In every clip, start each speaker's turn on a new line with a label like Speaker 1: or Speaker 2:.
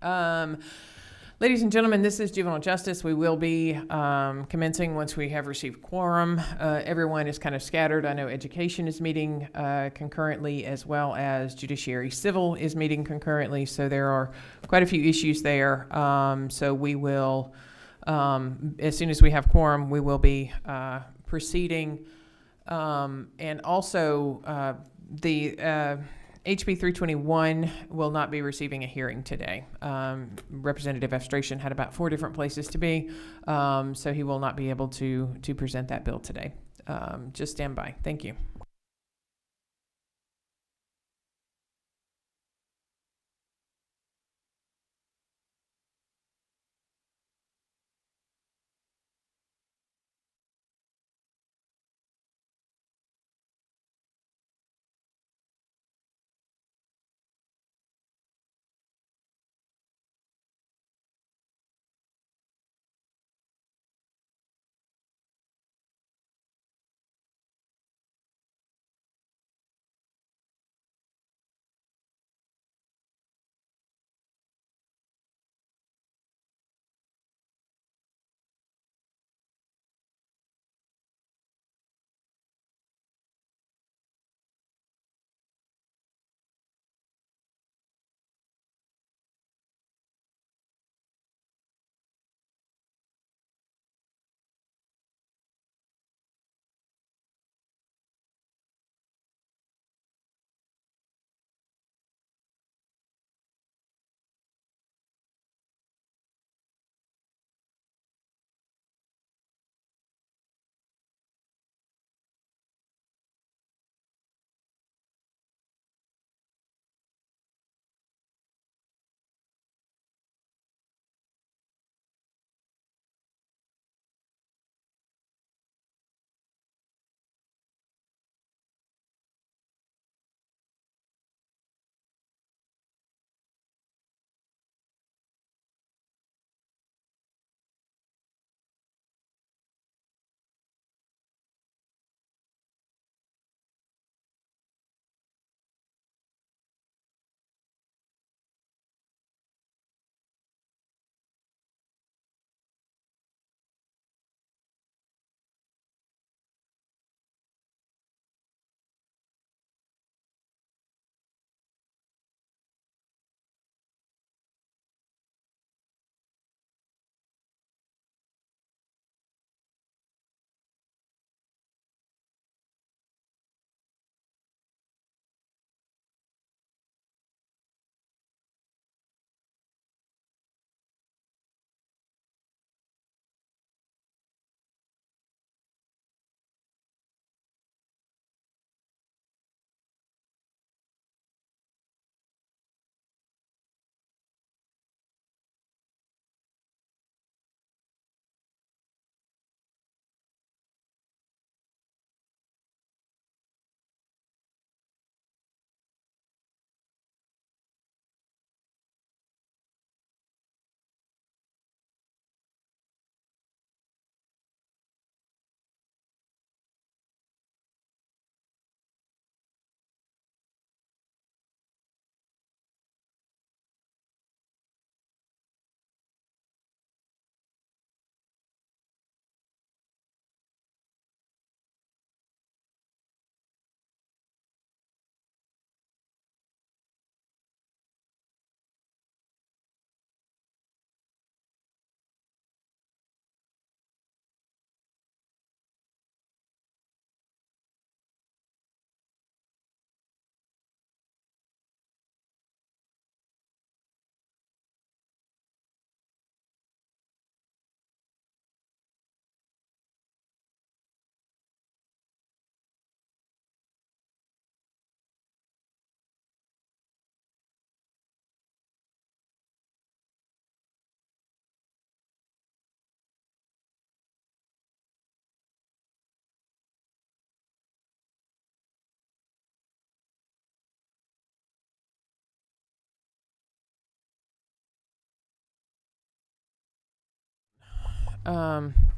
Speaker 1: Ladies and gentlemen, this is Juvenile Justice. We will be commencing once we have received quorum. Everyone is kind of scattered. I know Education is meeting concurrently, as well as Judiciary Civil is meeting concurrently, so there are quite a few issues there. So we will, as soon as we have quorum, we will be proceeding. And also, the HB 321 will not be receiving a hearing today. Representative Efstration had about 4 different places to be, so he will not be able to present that bill today. Just stand by. Thank you.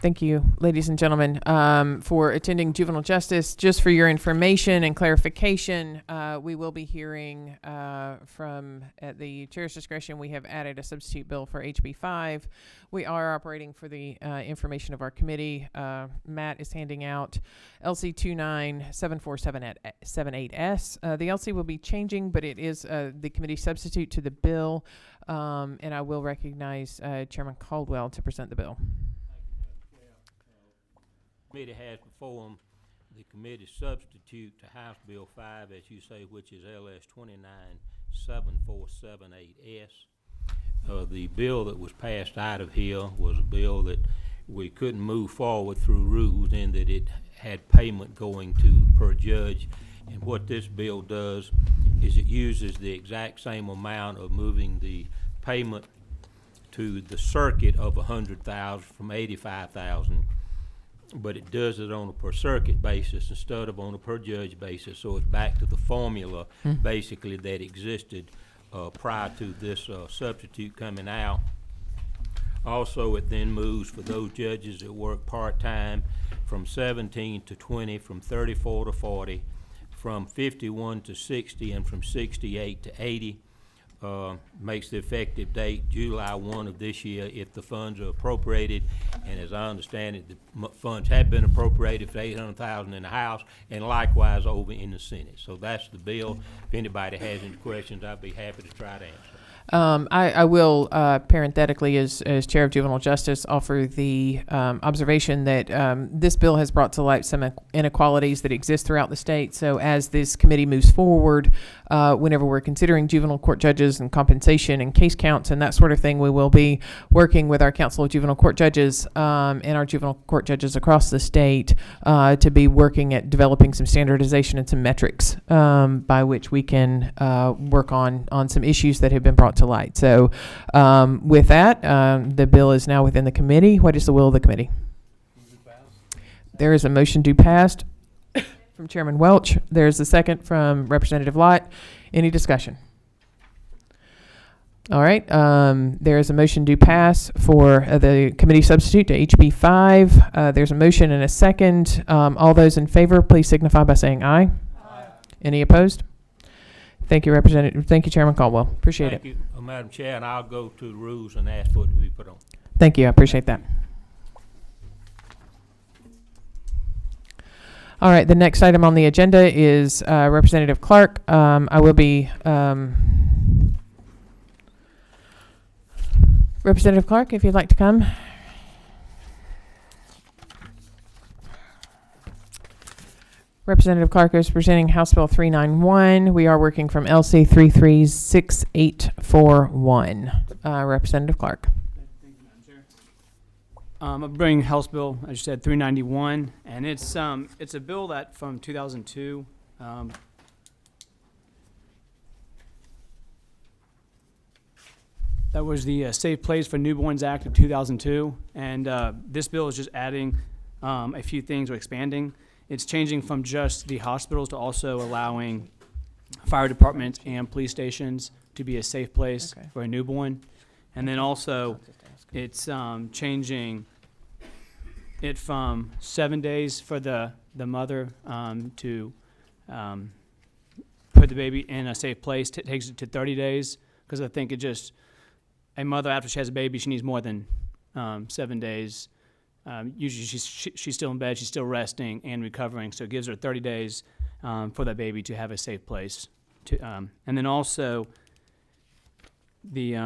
Speaker 1: Thank you, ladies and gentlemen, for attending Juvenile Justice. Just for your information and clarification, we will be hearing at the chair's discretion, we have added a substitute bill for HB 5. We are operating for the information of our committee. Matt is handing out LC 297478S. The LC will be changing, but it is the committee substitute to the bill, and I will recognize Chairman Caldwell to present the bill.
Speaker 2: Committee has before them the committee substitute to House Bill 5, as you say, which is LS 297478S. The bill that was passed out of here was a bill that we couldn't move forward through rules in that it had payment going to per judge. And what this bill does is it uses the exact same amount of moving the payment to the circuit of $100,000 from $85,000. But it does it on a per circuit basis instead of on a per judge basis, so it's back to the formula basically that existed prior to this substitute coming out. Also, it then moves for those judges that work part-time from 17 to 20, from 34 to 40, from 51 to 60, and from 68 to 80. Makes the effective date July 1 of this year if the funds are appropriated, and as I understand it, the funds have been appropriated for $800,000 in the House and likewise over in the Senate. So that's the bill. If anybody has any questions, I'd be happy to try to answer.
Speaker 1: I will parenthetically, as Chair of Juvenile Justice, offer the observation that this bill has brought to light some inequalities that exist throughout the state. So as this committee moves forward, whenever we're considering juvenile court judges and compensation and case counts and that sort of thing, we will be working with our Council of Juvenile Court Judges and our juvenile court judges across the state to be working at developing some standardization and some metrics by which we can work on some issues that have been brought to light. So with that, the bill is now within the committee. What is the will of the committee? There is a motion to pass from Chairman Welch. There's a second from Representative Lott. Any discussion? All right. There is a motion to pass for the committee substitute to HB 5. There's a motion and a second. All those in favor, please signify by saying aye. Aye. Any opposed? Thank you, Representative. Thank you, Chairman Caldwell. Appreciate it.
Speaker 2: Thank you, Madam Chair, and I'll go to the rules and ask for it to be put on.
Speaker 1: Thank you. I appreciate that. All right. The next item on the agenda is Representative Clark. I will be Representative Clark, if you'd like to come. Representative Clark is presenting House Bill 391. We are working from LC 336841. Representative Clark.
Speaker 3: Thank you, Madam Chair. I'm bringing House Bill, as you said, 391, and it's a bill that from 2002. That was the Safe Place for Newborns Act of 2002, and this bill is just adding a few things or expanding. It's changing from just the hospitals to also allowing fire departments and police stations to be a safe place for a newborn. And then also, it's changing it from 7 days for the mother to put the baby in a safe place. It takes it to 30 days because I think a mother, after she has a baby, she needs more than 7 days. Usually she's still in bed, she's still resting and recovering, so it gives her 30 days for that baby to have a safe place. And then also this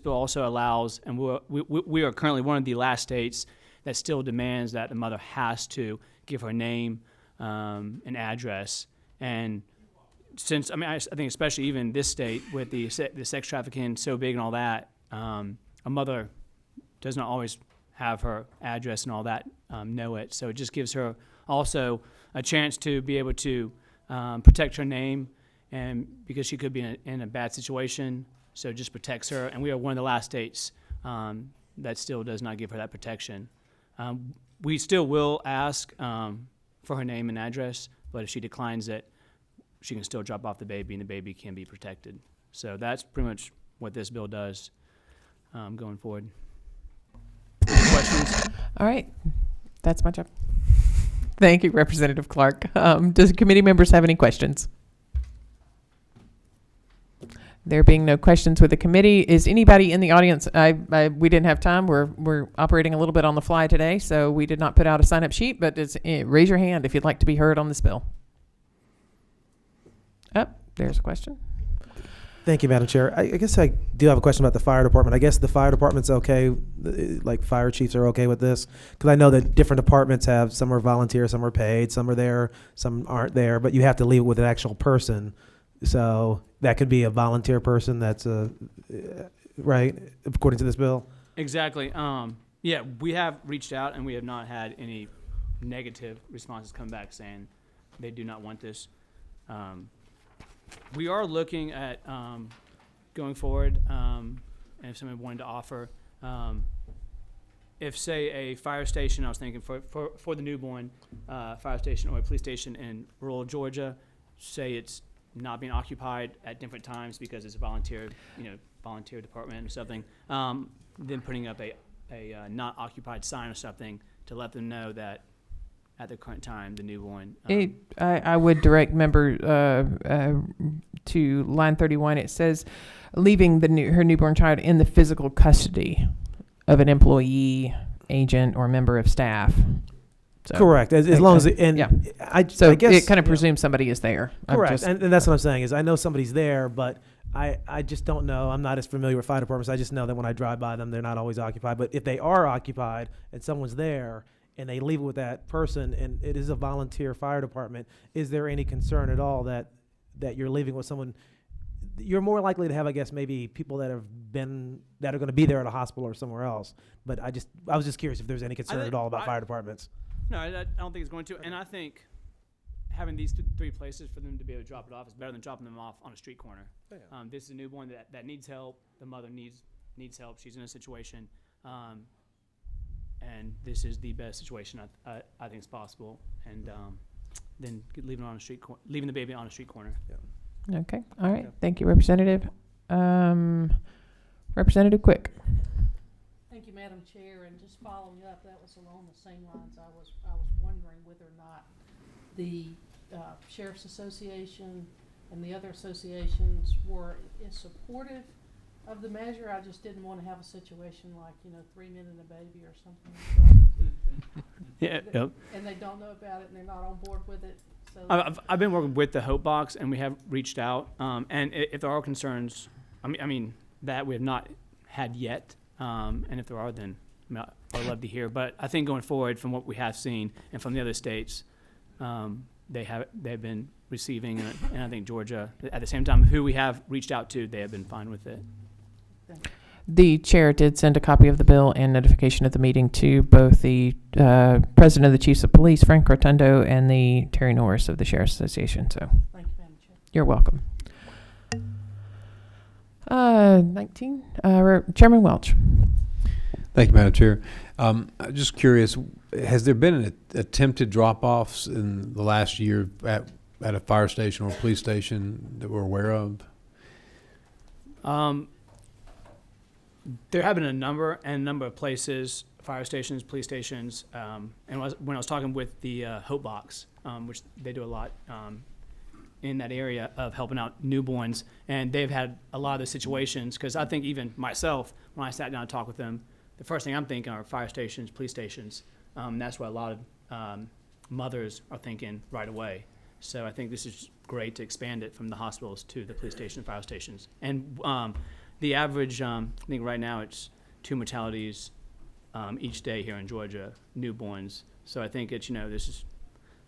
Speaker 3: bill also allows, and we are currently one of the last states that still demands that the mother has to give her name and address. And since, I think especially even this state with the sex trafficking so big and all that, a mother does not always have her address and all that know it. So it just gives her also a chance to be able to protect her name, and because she could be in a bad situation, so it just protects her. And we are one of the last states that still does not give her that protection. We still will ask for her name and address, but if she declines it, she can still drop off the baby and the baby can be protected. So that's pretty much what this bill does going forward. Questions?
Speaker 1: All right. That's my job. Thank you, Representative Clark. Does committee members have any questions? There being no questions with the committee, is anybody in the audience? We didn't have time. We're operating a little bit on the fly today, so we did not put out a sign-up sheet. But raise your hand if you'd like to be heard on this bill. Oh, there's a question.
Speaker 4: Thank you, Madam Chair. I guess I do have a question about the fire department. I guess the fire department's okay, like fire chiefs are okay with this? Because I know that different departments have, some are volunteer, some are paid, some are there, some aren't there, but you have to leave it with an actual person. So that could be a volunteer person that's, right, according to this bill?
Speaker 3: Exactly. Yeah, we have reached out and we have not had any negative responses come back saying they do not want this. We are looking at going forward, and if someone wanted to offer, if say a fire station, I was thinking for the newborn fire station or a police station in rural Georgia, say it's not being occupied at different times because it's a volunteer department or something, then putting up a not occupied sign or something to let them know that at the current time, the newborn.
Speaker 1: I would direct member to line 31. It says, leaving her newborn child in the physical custody of an employee, agent, or member of staff. So,
Speaker 4: correct. As long as it, and
Speaker 1: yeah.
Speaker 4: I guess
Speaker 1: it kind of presumes somebody is there.
Speaker 4: Correct. And that's what I'm saying is I know somebody's there, but I just don't know. I'm not as familiar with fire departments. I just know that when I drive by them, they're not always occupied. But if they are occupied and someone's there, and they leave it with that person, and it is a volunteer fire department, is there any concern at all that you're leaving with someone? You're more likely to have, I guess, maybe people that are going to be there at a hospital or somewhere else. But I was just curious if there's any concern at all about fire departments.
Speaker 3: No, I don't think it's going to. And I think having these three places for them to be able to drop it off is better than dropping them off on a street corner.
Speaker 4: Yeah.
Speaker 3: This is a newborn that needs help. The mother needs help. She's in a situation. And this is the best situation I think is possible, and then leaving the baby on a street corner.
Speaker 4: Yeah.
Speaker 1: Okay. All right.
Speaker 4: Yeah.
Speaker 1: Thank you, Representative. Representative Quick.
Speaker 5: Thank you, Madam Chair. And just following up, that was along the same lines. I was wondering whether or not the Sheriff's Association and the other associations were supportive of the measure. I just didn't want to have a situation like 3 men and a baby or something.
Speaker 3: Yeah. Yep.
Speaker 5: And they don't know about it and they're not on board with it. So
Speaker 3: I've been working with the Hope Box, and we have reached out. And if there are concerns, I mean that we have not had yet. And if there are, then I'd love to hear. But I think going forward, from what we have seen and from the other states, they've been receiving, and I think Georgia at the same time, who we have reached out to, they have been fine with it.
Speaker 1: The chair did send a copy of the bill and notification of the meeting to both the president of the Chiefs of Police, Frank Rotundo, and the Terry Norris of the Sheriff's Association. So
Speaker 5: thank you, Madam Chair.
Speaker 1: you're welcome. 19, Chairman Welch.
Speaker 6: Thank you, Madam Chair. I'm just curious, has there been attempted drop-offs in the last year at a fire station or police station that we're aware of?
Speaker 3: There have been a number of places, fire stations, police stations, and when I was talking with the Hope Box, which they do a lot in that area of helping out newborns, and they've had a lot of the situations, because I think even myself, when I sat down and talked with them, the first thing I'm thinking are fire stations, police stations. That's what a lot of mothers are thinking right away. So I think this is great to expand it from the hospitals to the police station, fire stations. And the average, I think right now it's 2 mortalities each day here in Georgia, newborns. So I think it's, this is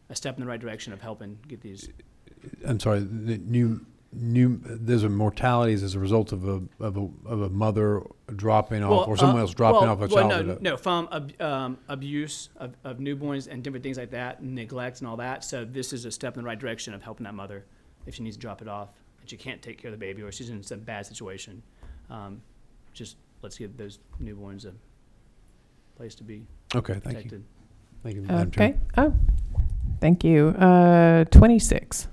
Speaker 3: a step in the right direction of helping get these.
Speaker 6: I'm sorry, there's a mortalities as a result of a mother dropping off or someone else dropping off a child.
Speaker 3: No, from abuse of newborns and different things like that, neglect and all that. So this is a step in the right direction of helping that mother if she needs to drop it off and she can't take care of the baby or she's in some bad situation. Just let's give those newborns a place to be
Speaker 6: Okay, thank
Speaker 3: protected.
Speaker 6: you. Thank you, Madam Chair.
Speaker 1: Okay. Oh, thank you. 26.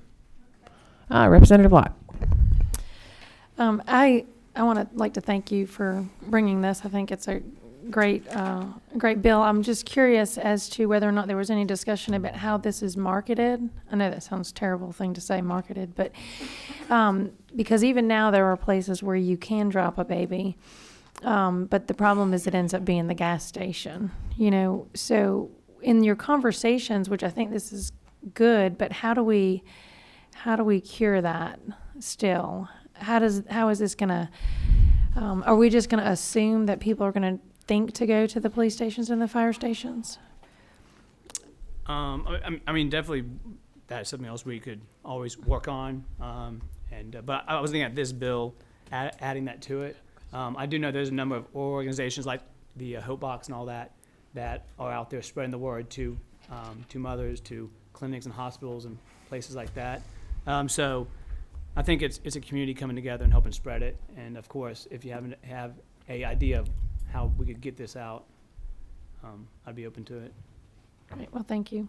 Speaker 1: Representative Lott.
Speaker 7: I like to thank you for bringing this. I think it's a great bill. I'm just curious as to whether or not there was any discussion about how this is marketed. I know that sounds a terrible thing to say, marketed, but because even now there are places where you can drop a baby, but the problem is it ends up being the gas station. So in your conversations, which I think this is good, but how do we cure that still? How is this gonna? Are we just gonna assume that people are gonna think to go to the police stations and the fire stations?
Speaker 3: I mean, definitely that's something else we could always work on. But I was thinking at this bill, adding that to it. I do know there's a number of organizations like the Hope Box and all that are out there spreading the word to mothers, to clinics and hospitals and places like that. So I think it's a community coming together and helping spread it. And of course, if you have a idea of how we could get this out, I'd be open to it.
Speaker 7: Great. Well, thank you.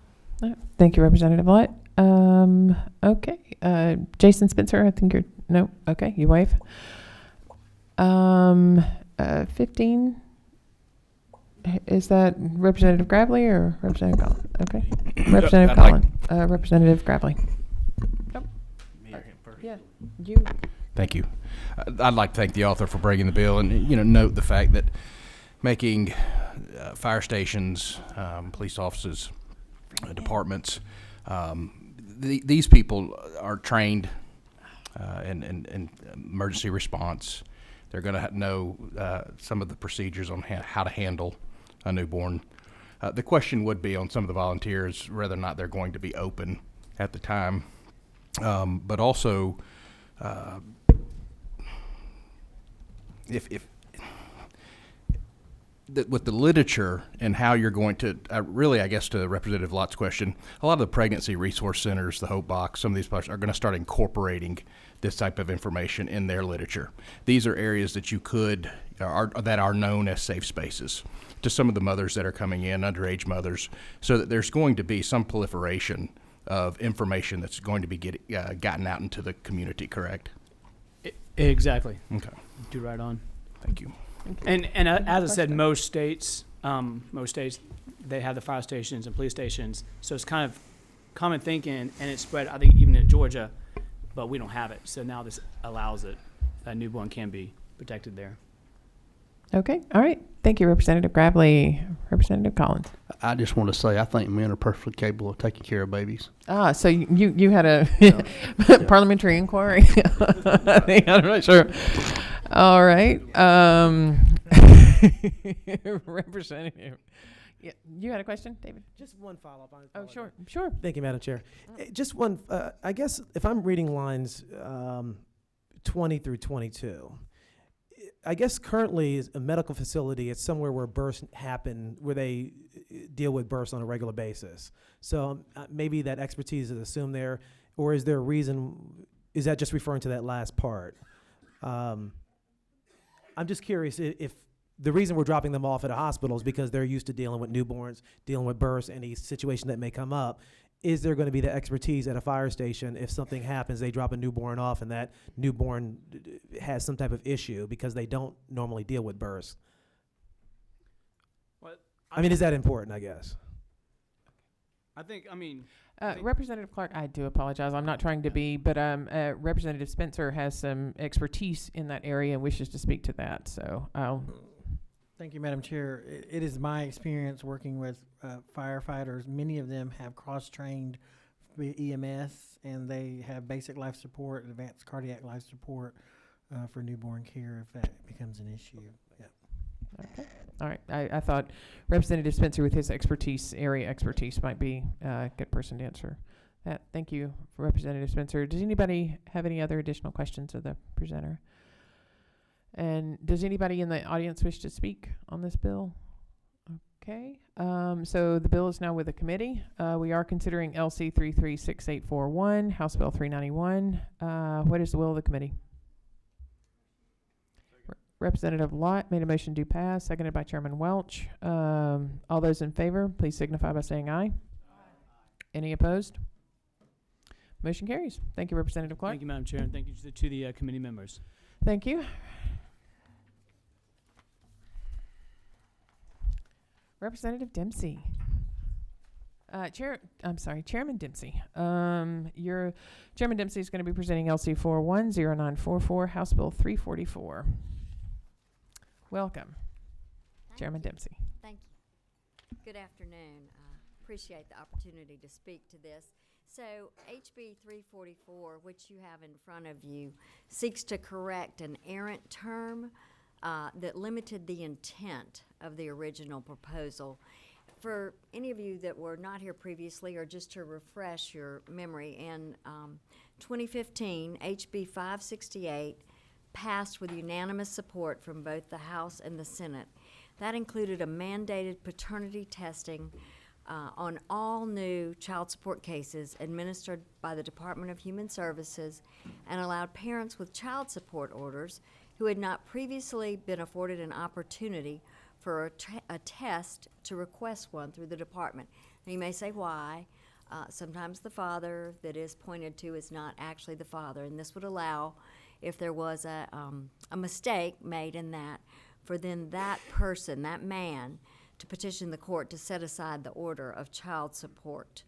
Speaker 1: Thank you, Representative Lott. Okay. Jason Spencer, I think no. Okay, you wave. 15. Is that Representative Gravely or Representative Collins? Okay. Representative Collins. Representative Gravely. Nope. Yeah. You.
Speaker 8: Thank you. I'd like to thank the author for bringing the bill and, note the fact that making fire stations, police offices, departments, these people are trained in emergency response. They're going to know some of the procedures on how to handle a newborn. The question would be on some of the volunteers whether or not they're going to be open at the time, but also with the literature and how you're going to really, I guess, to Representative Lott's question, a lot of the pregnancy resource centers, the Hope Box, some of these places are going to start incorporating this type of information in their literature. These are areas that that are known as safe spaces to some of the mothers that are coming in, underage mothers, so that there's going to be some proliferation of information that's going to be gotten out into the community, correct?
Speaker 3: Exactly.
Speaker 8: Okay.
Speaker 3: Do right on.
Speaker 8: Thank you.
Speaker 3: And as I said, most states they have the fire stations and police stations, so it's kind of common thinking, and it's spread. I think even in Georgia, but we don't have it. So now this allows it. A newborn can be protected there.
Speaker 1: Okay. All right. Thank you, Representative Gravely. Representative Collins.
Speaker 9: I just want to say I think men are perfectly capable of taking care of babies.
Speaker 1: So you had a parliamentary inquiry? I'm not sure. All right. Representative. Yeah, you had a question, David?
Speaker 4: Just one follow-up on it.
Speaker 1: Oh, sure.
Speaker 4: Thank you, Madam Chair. Just one, I guess if I'm reading lines 20 through 22, I guess currently is a medical facility, it's somewhere where births happen, where they deal with births on a regular basis. So maybe that expertise is assumed there, or is there a reason, is that just referring to that last part? I'm just curious if the reason we're dropping them off at a hospital is because they're used to dealing with newborns, dealing with births, any situation that may come up. Is there going to be the expertise at a fire station if something happens, they drop a newborn off and that newborn has some type of issue because they don't normally deal with births?
Speaker 3: Well,
Speaker 4: I mean, is that important, I guess?
Speaker 3: I think.
Speaker 1: Representative Clark, I do apologize. I'm not trying to be, but Representative Spencer has some expertise in that area and wishes to speak to that. So I'll.
Speaker 10: Thank you, Madam Chair. It is my experience working with firefighters. Many of them have cross-trained EMS, and they have basic life support, advanced cardiac life support for newborn care if that becomes an issue. Yeah.
Speaker 1: Okay. All right. I thought Representative Spencer, with his area expertise, might be a good person to answer that. Thank you, Representative Spencer. Does anybody have any other additional questions of the presenter? And does anybody in the audience wish to speak on this bill? Okay. So the bill is now with the committee. We are considering LC 336841, House Bill 391. What is the will of the committee? Representative Lott made a motion to pass, seconded by Chairman Welch. All those in favor, please signify by saying aye. Any opposed? Motion carries. Thank you, Representative Clark.
Speaker 3: Thank you, Madam Chair, and thank you to the committee members.
Speaker 1: Thank you. Representative Dempsey. Chairman Dempsey. Chairman Dempsey is going to be presenting LC 410944, House Bill 344. Welcome, Chairman Dempsey.
Speaker 11: Thank you. Good afternoon. Appreciate the opportunity to speak to this. So HB 344, which you have in front of you, seeks to correct an errant term that limited the intent of the original proposal. For any of you that were not here previously, or just to refresh your memory, in 2015, HB 568 passed with unanimous support from both the House and the Senate. That included a mandated paternity testing on all new child support cases administered by the Department of Human Services, and allowed parents with child support orders who had not previously been afforded an opportunity for a test to request one through the department. Now, you may say why. Sometimes the father that is pointed to is not actually the father, and this would allow, if there was a mistake made in that, for then that person, that man, to petition the court to set aside the order of child support.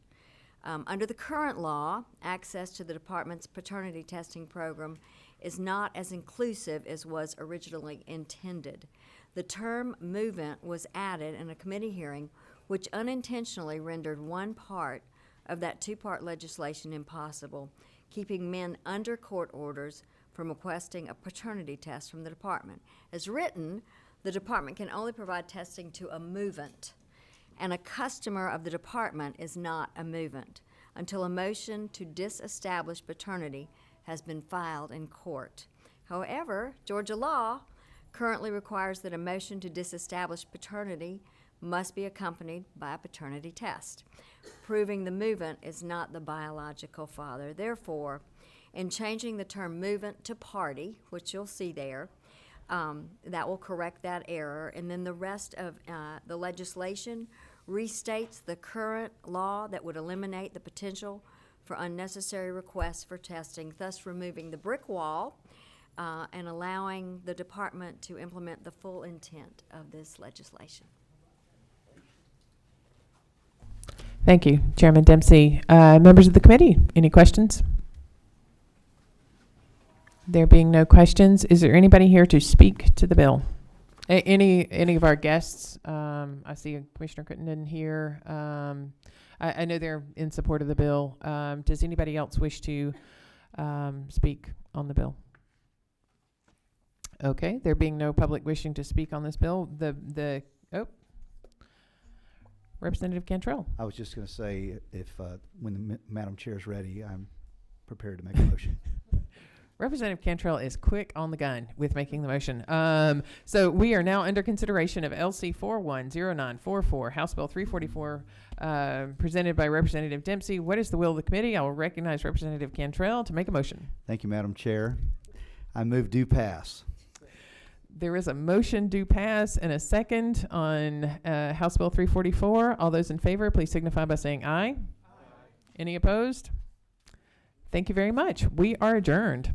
Speaker 11: Under the current law, access to the department's paternity testing program is not as inclusive as was originally intended. The term movement was added in a committee hearing, which unintentionally rendered one part of that two-part legislation impossible, keeping men under court orders from requesting a paternity test from the department. As written, the department can only provide testing to a movant, and a customer of the department is not a movant until a motion to disestablish paternity has been filed in court. However, Georgia law currently requires that a motion to disestablish paternity must be accompanied by a paternity test, proving the movant is not the biological father. Therefore, in changing the term movant to party, which you'll see there, that will correct that error. And then the rest of the legislation restates the current law that would eliminate the potential for unnecessary requests for testing, thus removing the brick wall and allowing the department to implement the full intent of this legislation.
Speaker 1: Thank you, Chairman Dempsey. Members of the committee, any questions? There being no questions, is there anybody here to speak to the bill? Any of our guests? I see Commissioner Crittenden here. I know they're in support of the bill. Does anybody else wish to speak on the bill? Okay, there being no public wishing to speak on this bill, Representative Cantrell.
Speaker 12: I was just going to say, if when the Madam Chair is ready, I'm prepared to make a motion.
Speaker 1: Representative Cantrell is quick on the gun with making the motion. So we are now under consideration of LC 410944, House Bill 344, presented by Representative Dempsey. What is the will of the committee? I will recognize Representative Cantrell to make a motion.
Speaker 12: Thank you, Madam Chair. I move do pass.
Speaker 1: There is a motion do pass and a second on House Bill 344. All those in favor, please signify by saying aye. Aye. Any opposed? Thank you very much. We are adjourned.